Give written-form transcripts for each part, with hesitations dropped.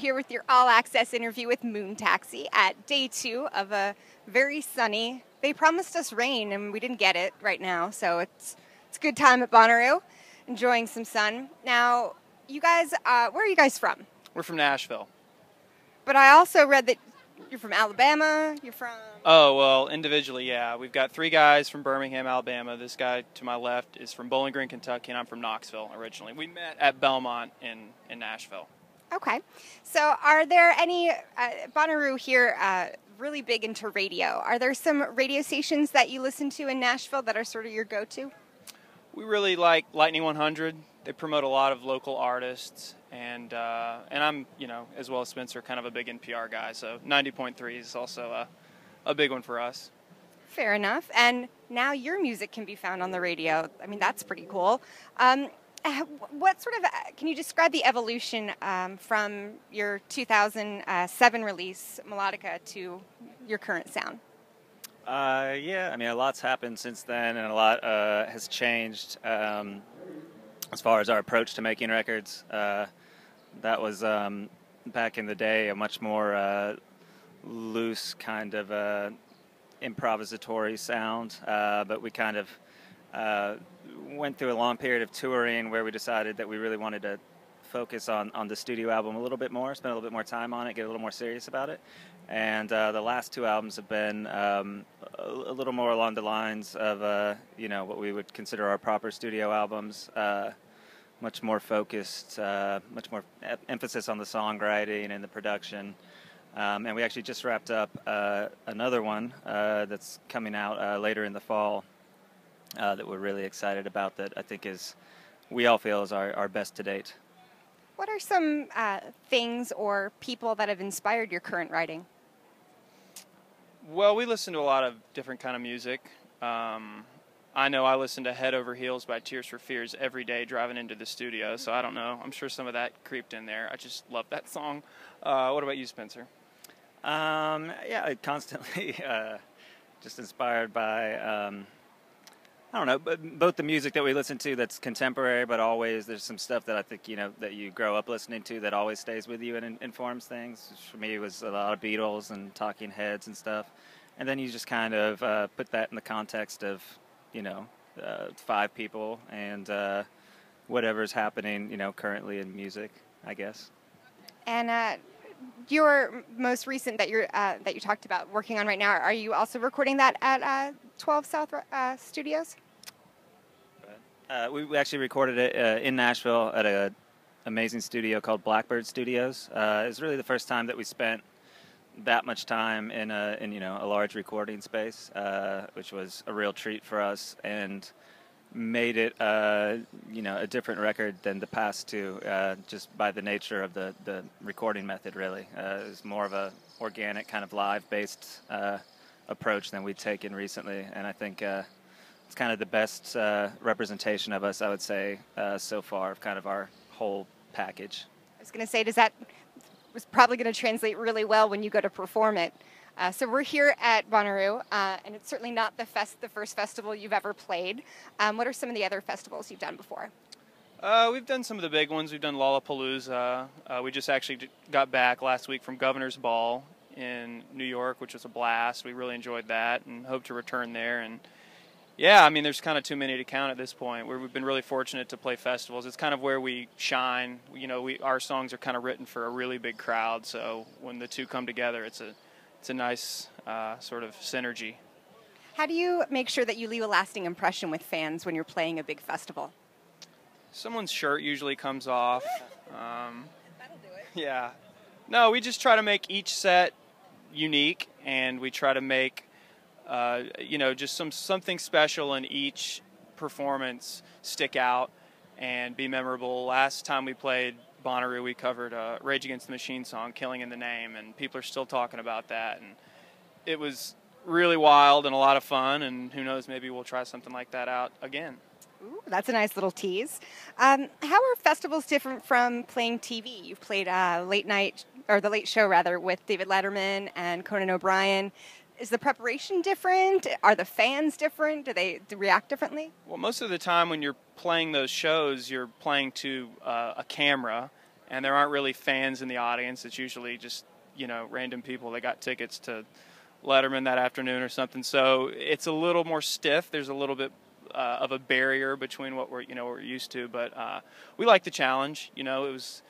here with your all-access interview with Moon Taxi at day 2 of a very sunny. They promised us rain, and we didn't get it right now, so it's a good time at Bonnaroo, enjoying some sun. Now, you guys, where are you guys from? We're from Nashville. But I also read that you're from Alabama. You're from. Oh, well, individually, yeah. We've got 3 guys from Birmingham, Alabama. This guy to my left is from Bowling Green, Kentucky, and I'm from Knoxville originally. We met at Belmont in Nashville. Okay. So are there any, Bonnaroo here, really big into radio. Are there some radio stations that you listen to in Nashville that are sort of your go-to? We really like Lightning 100. They promote a lot of local artists, and I'm, as well as Spencer, kind of a big NPR guy, so 90.3 is also a big one for us. Fair enough. And now your music can be found on the radio. I mean, that's pretty cool. What sort of, can you describe the evolution from your 2007 release, Melodica, to your current sound? Yeah, I mean, a lot's happened since then, and a lot has changed as far as our approach to making records. That was, back in the day, a much more loose kind of improvisatory sound, but we kind of went through a long period of touring where we decided that we really wanted to focus on the studio album a little bit more, spend a little bit more time on it, get a little more serious about it. And the last 2 albums have been a little more along the lines of, what we would consider our proper studio albums, much more focused, much more emphasis on the songwriting and the production. And we actually just wrapped up another one that's coming out later in the fall that we're really excited about, that I think we all feel is our best to date. What are some things or people that have inspired your current writing? Well, we listen to a lot of different kind of music. I know I listen to Head Over Heels by Tears for Fears every day driving into the studio, so I don't know. I'm sure some of that creeped in there. I just love that song. What about you, Spencer? Yeah, I constantly just inspired by, I don't know, both the music that we listen to that's contemporary, but always there's some stuff that I think, that you grow up listening to that always stays with you and informs things. For me, it was a lot of Beatles and Talking Heads and stuff. And then you just kind of put that in the context of, 5 people and whatever's happening, currently in music, I guess. And your most recent that you talked about working on right now, are you also recording that at 12 South Studios? We actually recorded it in Nashville at an amazing studio called Blackbird Studios. It was really the first time that we spent that much time in a large recording space, which was a real treat for us, and made it a different record than the past 2, just by the nature of the recording method. Really, it was more of a organic kind of live-based approach than we'd taken recently, and I think it's kind of the best representation of us, I would say, so far, of kind of our whole package. I was going to say, that was probably going to translate really well when you go to perform it. So we're here at Bonnaroo, and it's certainly not the first festival you've ever played. What are some of the other festivals you've done before? We've done some of the big ones. We've done Lollapalooza. We just actually got back last week from Governor's Ball in New York, which was a blast. We really enjoyed that and hope to return there. And yeah, I mean, there's kind of too many to count at this point. We've been really fortunate to play festivals. It's kind of where we shine. Our songs are kind of written for a really big crowd, so when the 2 come together, it's a nice sort of synergy. How do you make sure that you leave a lasting impression with fans when you're playing a big festival? Someone's shirt usually comes off. That'll do it. Yeah. No, we just try to make each set unique, and we try to make just something special in each performance stick out and be memorable. Last time we played Bonnaroo, we covered a Rage Against the Machine song, Killing in the Name, and people are still talking about that. And it was really wild and a lot of fun, and who knows, maybe we'll try something like that out again. Ooh, that's a nice little tease. How are festivals different from playing TV? You've played The Late Show rather, with David Letterman and Conan O'Brien. Is the preparation different? Are the fans different? Do they react differently? Well, most of the time when you're playing those shows, you're playing to a camera, and there aren't really fans in the audience. It's usually just, random people that got tickets to Letterman that afternoon or something. So it's a little more stiff. There's a little bit of a barrier between what we're used to, but we like the challenge. It was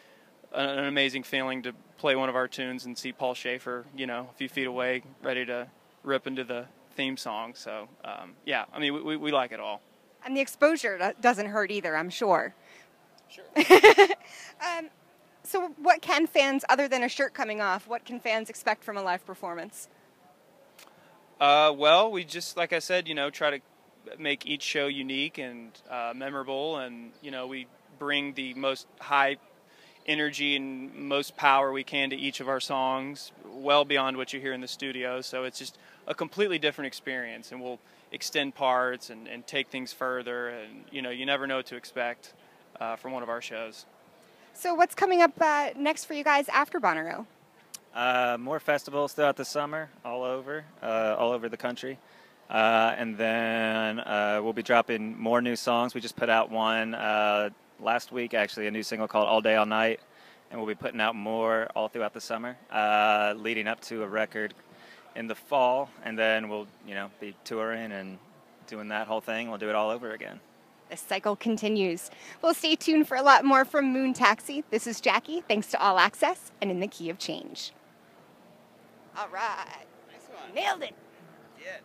an amazing feeling to play one of our tunes and see Paul Schaefer, a few feet away, ready to rip into the theme song. So yeah, I mean, we like it all. And the exposure doesn't hurt either, I'm sure. Sure. So what can fans, other than a shirt coming off, what can fans expect from a live performance? Well, we just, like I said, try to make each show unique and memorable, and we bring the most high energy and most power we can to each of our songs, well beyond what you hear in the studio. So it's just a completely different experience, and we'll extend parts and take things further, and you never know what to expect from one of our shows. So what's coming up next for you guys after Bonnaroo? More festivals throughout the summer, all over the country. And then we'll be dropping more new songs. We just put out one last week, actually, a new single called All Day, All Night. And we'll be putting out more all throughout the summer, leading up to a record in the fall. And then we'll, be touring and doing that whole thing. We'll do it all over again. The cycle continues. Well, stay tuned for a lot more from Moon Taxi. This is Jackie. Thanks to All Access and In the Key of Change. All right. Nice one. Nailed it. Yeah.